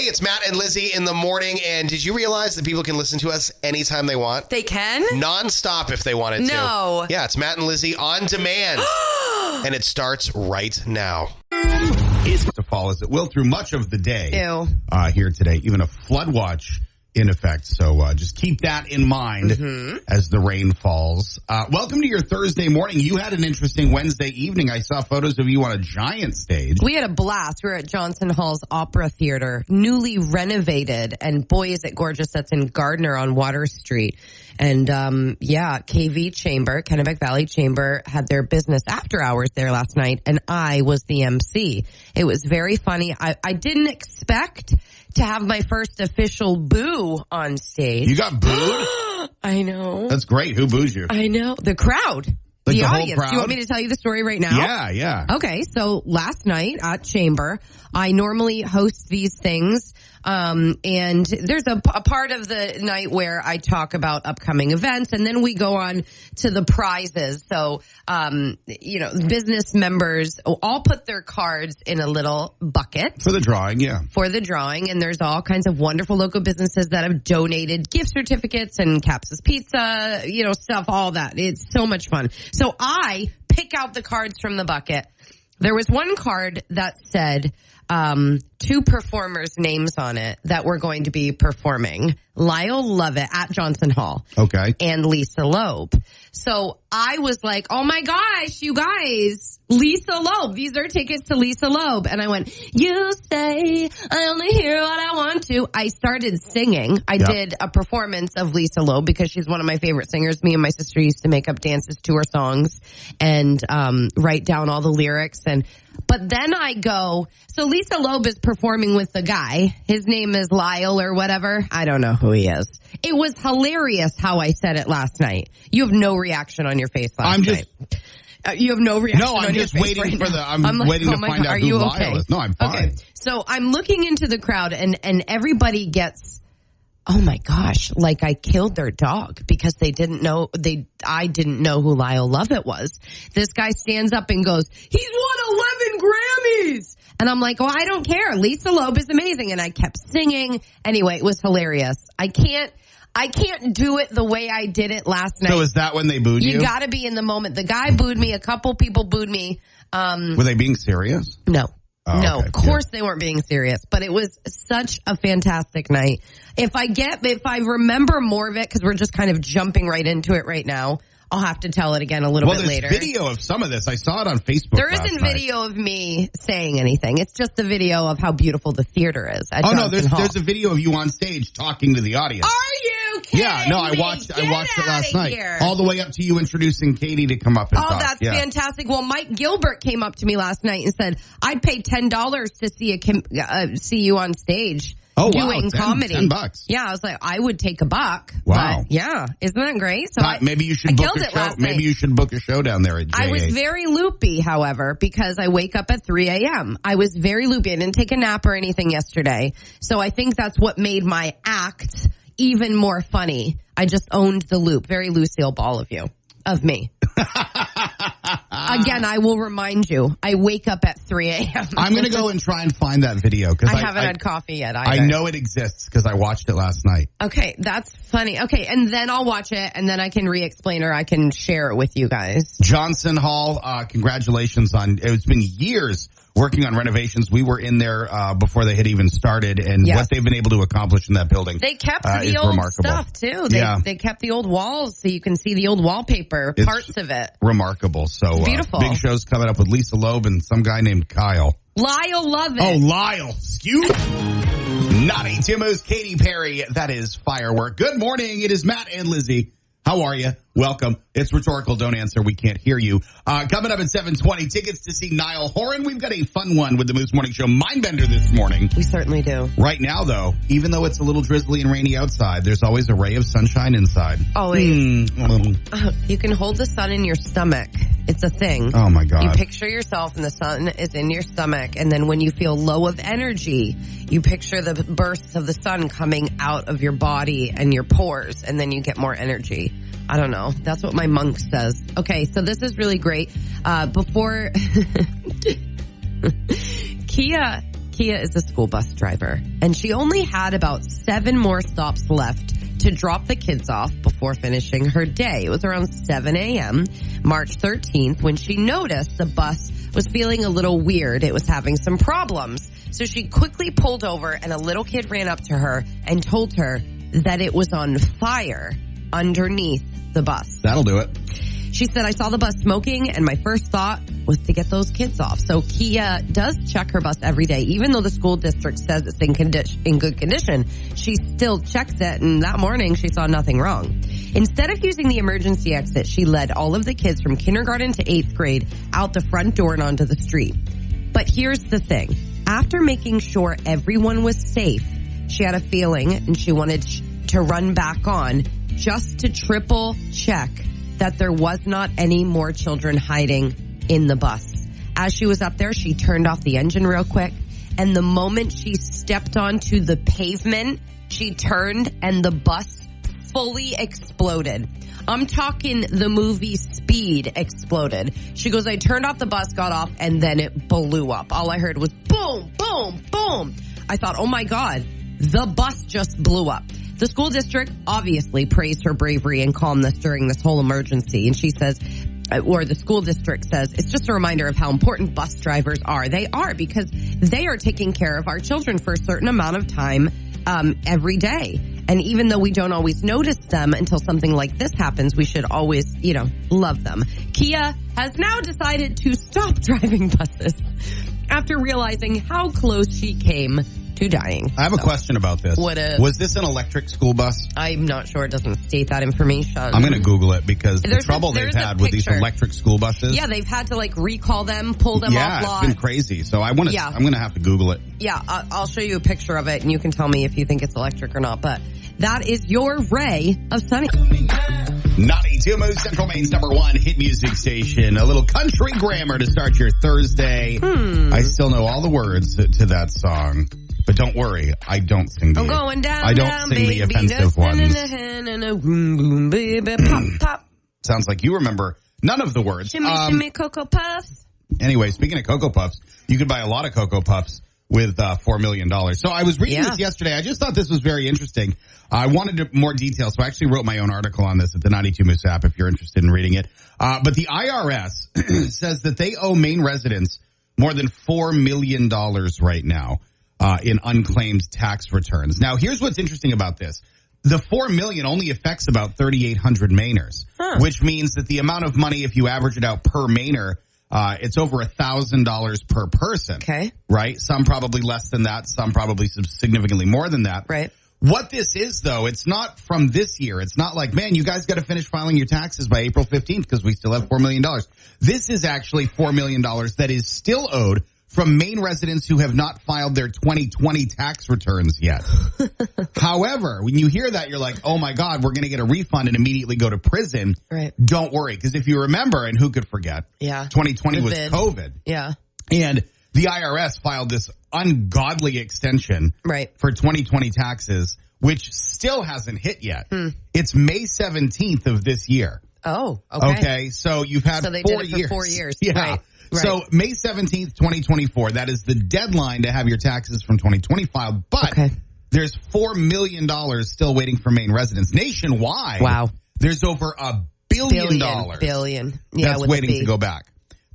It's Matt and Lizzie in the morning. And did you realize that people can listen to us anytime they want? They can? Non-stop if they wanted to. No. Yeah, it's Matt and Lizzie on demand. And it starts right now. It's to fall as it will through much of the day. Ew. Here today. Even a flood watch in effect. So just keep that in mind as the rain falls. Welcome to your Thursday morning. You had an interesting Wednesday evening. I saw photos of you on a giant stage. We had a blast. We were at Johnson Hall's Opera Theater, newly renovated, and boy, is it gorgeous. That's in Gardner on Water Street. And, KV Chamber, Kennebec Valley Chamber, had their business after hours there last night, and I was the MC. It was very funny. I didn't expect to have my first official boo on stage. You got booed? I know. That's great. Who booed you? I know. The crowd. Like the whole audience. crowd? Do you want me to tell you the story right now? Yeah. Okay, so last night at Chamber, I normally host these things, and there's a part of the night where I talk about upcoming events, and then we go on to the prizes. So, business members all put their cards in a little bucket. For the drawing, yeah. For the drawing, and there's all kinds of wonderful local businesses that have donated gift certificates and Capsa's Pizza, stuff, all that. It's so much fun. So I pick out the cards from the bucket. There was one card that said two performers' names on it that were going to be performing. Lyle Lovett at Johnson Hall. Okay. And Lisa Loeb. So I was like, oh my gosh, you guys, Lisa Loeb. These are tickets to Lisa Loeb. And I went, you say I only hear what I want to. I started singing. I did a performance of Lisa Loeb because she's one of my favorite singers. Me and my sister used to make up dances to her songs and write down all the lyrics. But then I go, so Lisa Loeb is performing with the guy. His name is Lyle or whatever. I don't know who he is. It was hilarious how I said it last night. You have no reaction on your face last night. You have no reaction on your face. No, I'm just waiting for I'm waiting to find out who Lyle is. No, I'm fine. Okay. So I'm looking into the crowd and everybody gets, oh my gosh, like I killed their dog because they didn't know, I didn't know who Lyle Lovett was. This guy stands up and goes, he's won 11 Grammys. And I'm like, oh, I don't care. Lisa Loeb is amazing. And I kept singing. Anyway, it was hilarious. I can't do it the way I did it last night. So is that when they booed you? You gotta be in the moment. The guy booed me. A couple people booed me. Were they being serious? No. Oh, no, okay. of course they weren't being serious, but it was such a fantastic night. If I remember more of it, because we're just kind of jumping right into it right now, I'll have to tell it again a little bit later. There's video of some of this. I saw it on Facebook. There isn't video of me saying anything. It's just the video of how beautiful the theater is at Johnson Hall. There's a video of you on stage talking to the audience. Are you kidding I watched it last night. All the way up to you introducing Katie to come up and talk. Oh, that's fantastic. Well, Mike Gilbert came up to me last night and said, I'd pay $10 to see you on stage. Oh, doing comedy. $10. Yeah, I was like, I would take a buck. Wow. But yeah, isn't that great? So maybe you should book a show. Maybe you should book a show down there at JA. I was very loopy, however, because I wake up at 3 a.m. I was very loopy. I didn't take a nap or anything yesterday. So I think that's what made my act even more funny. I just owned the loop. Very Lucille Ball of me. Again, I will remind you, I wake up at 3 a.m. I'm going to go and try and find that video. Because I haven't had coffee yet either. I know it exists because I watched it last night. Okay, that's funny. Okay, and then I'll watch it, and then I can re-explain or I can share it with you guys. Johnson Hall, congratulations on, it's been years working on renovations. We were in there before they had even started, and what they've been able to accomplish in that building. They kept the old stuff, too. They kept the old walls, so you can see the old wallpaper, parts of it. Remarkable. So beautiful. Big shows coming up with Lisa Loeb and some guy named Kyle. Lyle Lovett. Oh, Lyle. Excuse me. Naughty Timo's Katy Perry. That is firework. Good morning. It is Matt and Lizzie. How are you? Welcome. It's rhetorical. Don't answer. We can't hear you. Coming up at 7:20, tickets to see Niall Horan. We've got a fun one with the Moose Morning Show Mindbender this morning. We certainly do. Right now, though, even though it's a little drizzly and rainy outside, there's always a ray of sunshine inside. Always. You can hold the sun in your stomach. It's a thing. Oh, my God. You picture yourself and the sun is in your stomach. And then when you feel low of energy, you picture the bursts of the sun coming out of your body and your pores. And then you get more energy. I don't know. That's what my monk says. Okay, so this is really great. Kia Kia is a school bus driver, and she only had about 7 more stops left to drop the kids off before finishing her day. It was around 7 a.m., March 13th, when she noticed the bus was feeling a little weird. It was having some problems. So she quickly pulled over, and a little kid ran up to her and told her that it was on fire underneath the bus. That'll do it. She said, I saw the bus smoking, and my first thought was to get those kids off. So Kia does check her bus every day. Even though the school district says it's in good condition, she still checks it, and that morning she saw nothing wrong. Instead of using the emergency exit, she led all of the kids from kindergarten to 8th grade out the front door and onto the street. But here's the thing. After making sure everyone was safe, she had a feeling, and she wanted to run back on just to triple check that there was not any more children hiding in the bus. As she was up there, she turned off the engine real quick, and the moment she stepped onto the pavement, she turned and the bus fully exploded. I'm talking the movie Speed exploded. She goes, I turned off the bus, got off, and then it blew up. All I heard was boom, boom, boom. I thought, oh my God, the bus just blew up. The school district obviously praised her bravery and calmness during this whole emergency. And she says, or the school district says, it's just a reminder of how important bus drivers are. They are, because they are taking care of our children for a certain amount of time every day. And even though we don't always notice them until something like this happens, we should always, love them. Kia has now decided to stop driving buses after realizing how close she came to dying. I have a question about this. Was this an electric school bus? I'm not sure. It doesn't state that information. I'm going to Google it because the trouble they've had with these electric school buses. Yeah, they've had to recall them, pull them off lot. Yeah, it's been crazy. So I'm going to have to Google it. Yeah, I'll show you a picture of it and you can tell me if you think it's electric or not. But that is your ray of sunny. 92 Central Maine's #1 hit music station. A little country grammar to start your Thursday. I still know all the words to that song. But don't worry, I don't sing the offensive ones. Pop. Sounds like you remember none of the words. Shimmy, Cocoa Puffs. Anyway, speaking of Cocoa Puffs, you could buy a lot of Cocoa Puffs with $4 million. So I was reading this yesterday. I just thought this was very interesting. I wanted more details, so I actually wrote my own article on this at the 92 Moose app if you're interested in reading it. But the IRS says that they owe Maine residents more than $4 million right now. In unclaimed tax returns. Now, here's what's interesting about this. The $4 million only affects about 3,800 Mainers, which means that the amount of money, if you average it out per Mainer, it's over $1,000 per person. Okay. Right? Some probably less than that. Some probably significantly more than that. Right. What this is, though, it's not from this year. It's not like, man, you guys got to finish filing your taxes by April 15th because we still have $4 million. This is actually $4 million that is still owed from Maine residents who have not filed their 2020 tax returns yet. However, when you hear that, you're like, oh my God, we're going to get a refund and immediately go to prison. Right. Don't worry, because if you remember, and who could forget, 2020 was COVID. Yeah. And the IRS filed this ungodly extension for 2020 taxes, which still hasn't hit yet. It's May 17th of this year. Oh, okay. Okay, so you've had 4 years. So they did it for 4 years. Yeah. Right. So May 17th, 2024, that is the deadline to have your taxes from 2020 filed. But there's $4 million still waiting for Maine residents. Nationwide, there's over $1 billion. That's waiting to go back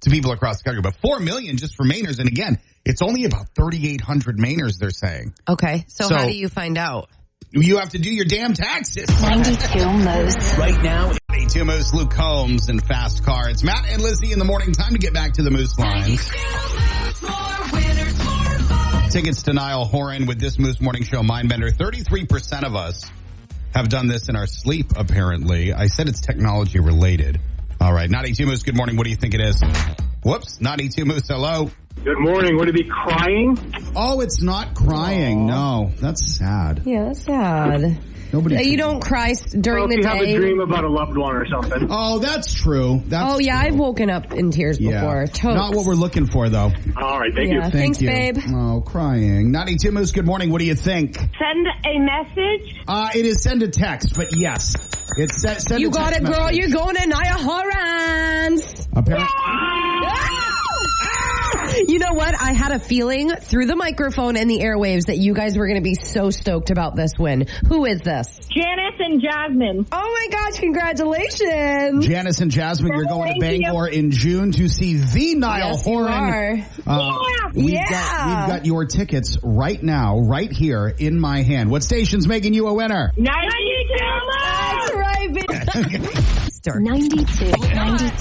to people across the country. But $4 million just for Mainers. And again, it's only about 3,800 Mainers, they're saying. Okay. So how do you find out? You have to do your damn taxes. 92 Moose. Right now, 92 Moose, Luke Combs, and Fast Car. It's Matt and Lizzie in the morning. Time to get back to the Moose lines. Tickets to Niall Horan with this Moose Morning Show Mindbender. 33% of us have done this in our sleep, apparently. I said it's technology related. All right. 92 Moose, good morning. What do you think it is? Whoops. 92 Moose, hello. Good morning. Would it be crying? Oh, it's not crying. No, that's sad. Yeah, that's sad. Nobody. You don't cry during the day. You have a dream about a loved one or something. Oh, that's true. That's true. I've woken up in tears before. Totes. Not what we're looking for, though. All right, thank you. Thanks, babe. Oh, crying. 92 Moose, good morning. What do you think? Send a message? It is send a text, but yes. It's send you a text got it, girl. message. You're going to Niall Horan's. Apparently. You know what? I had a feeling through the microphone and the airwaves that you guys were going to be so stoked about this win. Who is this? Janice and Jasmine. Oh my gosh, congratulations. Janice and Jasmine, you're going to Thank you. Bangor in June to see the Niall Yes, you Horan. are. We've got your tickets right now, right here in my hand. What station's making you a winner? 92. That's right, bitch. 92.